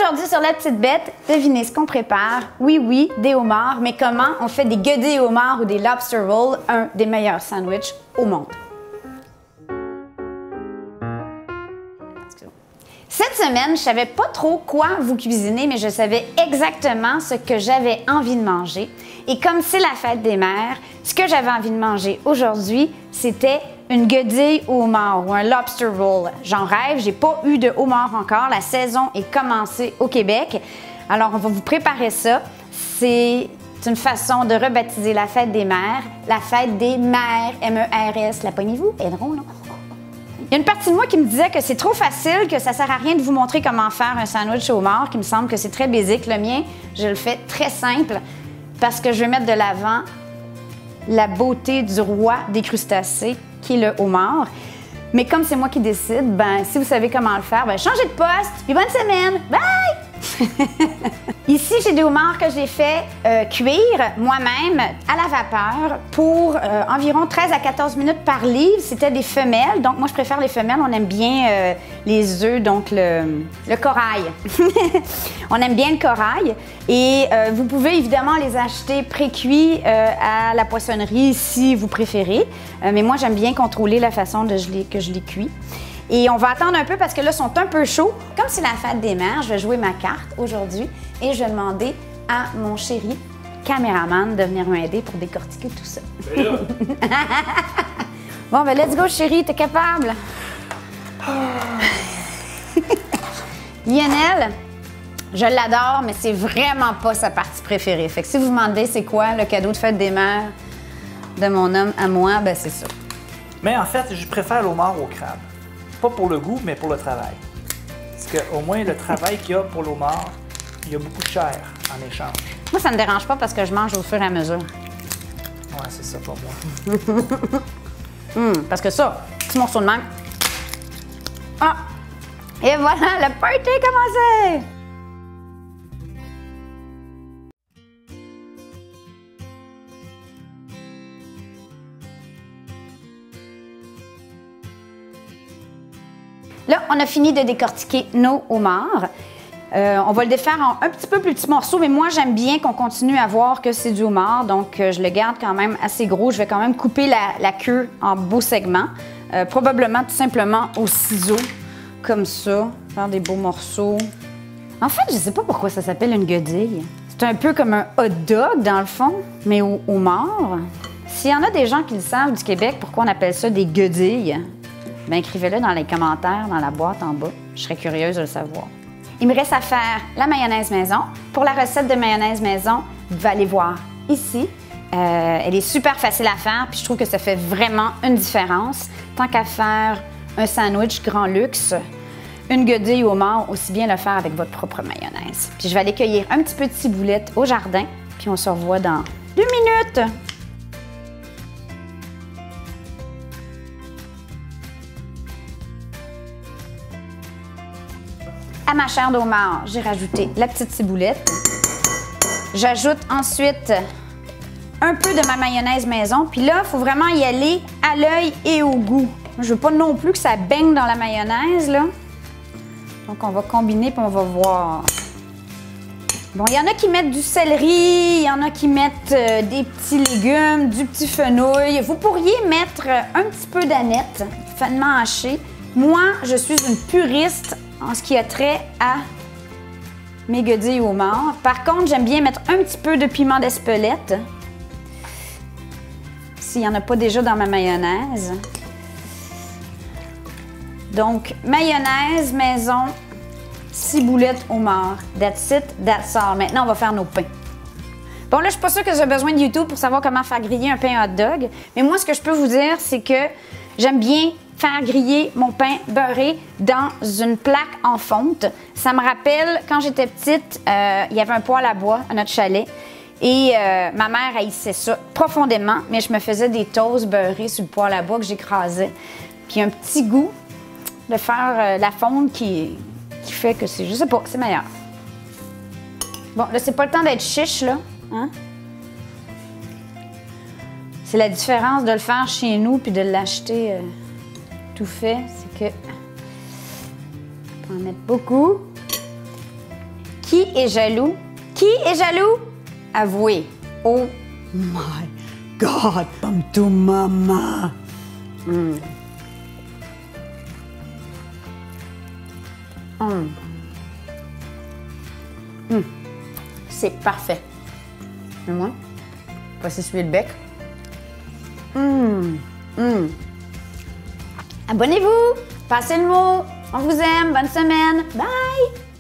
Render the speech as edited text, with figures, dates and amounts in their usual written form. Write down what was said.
Aujourd'hui sur La Petite Bête, devinez ce qu'on prépare. Oui, oui, des homards, mais comment on fait des guedilles homards ou des lobster rolls, un des meilleurs sandwichs au monde. Cette semaine, je ne savais pas trop quoi vous cuisiner, mais je savais exactement ce que j'avais envie de manger. Et comme c'est la fête des mères, ce que j'avais envie de manger aujourd'hui, c'était une guedille au homard ou un lobster roll. J'en rêve, j'ai pas eu de homard encore. La saison est commencée au Québec. Alors, on va vous préparer ça. C'est une façon de rebaptiser la fête des mères, la fête des mères, M-E-R-S. La pognez-vous? Elle est drôle, non? Il y a une partie de moi qui me disait que c'est trop facile, que ça sert à rien de vous montrer comment faire un sandwich au homard, qui me semble que c'est très basique. Le mien, je le fais très simple parce que je veux mettre de l'avant la beauté du roi des crustacés, qui est le homard. Mais comme c'est moi qui décide, ben si vous savez comment le faire, ben changez de poste, puis bonne semaine! Bye! Ici, j'ai des homards que j'ai fait cuire moi-même à la vapeur pour environ 13 à 14 minutes par livre. C'était des femelles, donc moi je préfère les femelles. On aime bien les œufs, donc le corail. On aime bien le corail. Et vous pouvez évidemment les acheter pré-cuits à la poissonnerie si vous préférez. Mais moi, j'aime bien contrôler la façon que je les cuis. Et on va attendre un peu parce que là, ils sont un peu chauds. Comme c'est la fête des mères, je vais jouer ma carte aujourd'hui et je vais demander à mon chéri caméraman de venir m'aider pour décortiquer tout ça. Bon, ben let's go, chéri, t'es capable? Lionel, je l'adore, mais c'est vraiment pas sa partie préférée. Fait que si vous vous demandez c'est quoi le cadeau de fête des mères de mon homme à moi, ben c'est ça. Mais en fait, je préfère l'homard au crabe. Pas pour le goût, mais pour le travail. Parce qu'au moins, le travail qu'il y a pour l'homard, il y a beaucoup de chair en échange. Moi, ça me dérange pas parce que je mange au fur et à mesure. Ouais, c'est ça pour moi. Parce que ça, petit morceau de mangue. Ah! Et voilà, le party est commencé! Là, on a fini de décortiquer nos homards. On va le défaire en un petit peu plus petits morceaux, mais moi, j'aime bien qu'on continue à voir que c'est du homard, donc je le garde quand même assez gros. Je vais quand même couper la queue en beaux segments, probablement tout simplement au ciseau, comme ça, faire des beaux morceaux. En fait, je ne sais pas pourquoi ça s'appelle une guedille. C'est un peu comme un hot dog, dans le fond, mais au homard. S'il y en a des gens qui le savent du Québec, pourquoi on appelle ça des guedilles, bien, écrivez-le dans les commentaires, dans la boîte en bas. Je serais curieuse de le savoir. Il me reste à faire la mayonnaise maison. Pour la recette de mayonnaise maison, vous pouvez aller voir ici. Elle est super facile à faire, puis je trouve que ça fait vraiment une différence. Tant qu'à faire un sandwich grand luxe, une guedille au homard, aussi bien le faire avec votre propre mayonnaise. Puis je vais aller cueillir un petit peu de ciboulette au jardin, puis on se revoit dans 2 minutes. À ma chair d'homard, j'ai rajouté la petite ciboulette. J'ajoute ensuite un peu de ma mayonnaise maison. Puis là, il faut vraiment y aller à l'œil et au goût. Je veux pas non plus que ça baigne dans la mayonnaise, là. Donc, on va combiner puis on va voir. Bon, il y en a qui mettent du céleri, il y en a qui mettent des petits légumes, du petit fenouil. Vous pourriez mettre un petit peu d'aneth, finement hachée. Moi, je suis une puriste en ce qui a trait à mes guedilles au homard. Par contre, j'aime bien mettre un petit peu de piment d'Espelette, s'il n'y en a pas déjà dans ma mayonnaise. Donc, mayonnaise maison, ciboulette homard. That's it, that's all. Maintenant, on va faire nos pains. Bon, là, je suis pas sûre que j'ai besoin de YouTube pour savoir comment faire griller un pain hot dog. Mais moi, ce que je peux vous dire, c'est que j'aime bien faire griller mon pain beurré dans une plaque en fonte. Ça me rappelle, quand j'étais petite, il y avait un poêle à bois à notre chalet et ma mère haïssait ça profondément, mais je me faisais des toasts beurrés sur le poêle à bois que j'écrasais. Puis un petit goût de faire la fonte qui fait que c'est, je sais pas, c'est meilleur. Bon, là, c'est pas le temps d'être chiche, là. Hein? C'est la différence de le faire chez nous puis de l'acheter tout fait, c'est que on peut en mettre beaucoup. Qui est jaloux? Qui est jaloux? Avouez. Oh my God! Come to mama! C'est parfait. Et moi, pas s'essuyer le bec. Abonnez-vous! Passez le mot! On vous aime! Bonne semaine! Bye!